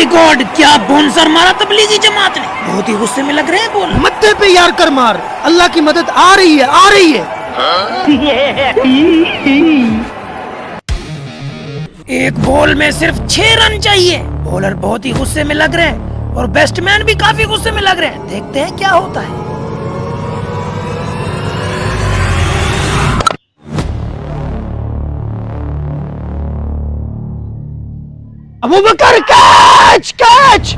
My God, क्या बोनसर मारा तबलीगी जमात ने। बहुत ही गुस्से में लग रहे हैं बोल। मत्थे पे यार कर मार, अल्लाह की मदद आ रही है, आ रही है। एक बॉल में सिर्फ 6 रन चाहिए। बॉलर बहुत ही गुस्से में लग रहे हैं और बैट्समैन भी काफी गुस्से में लग रहे हैं। देखते हैं क्या होता है। अबू बकर, कैच कैच।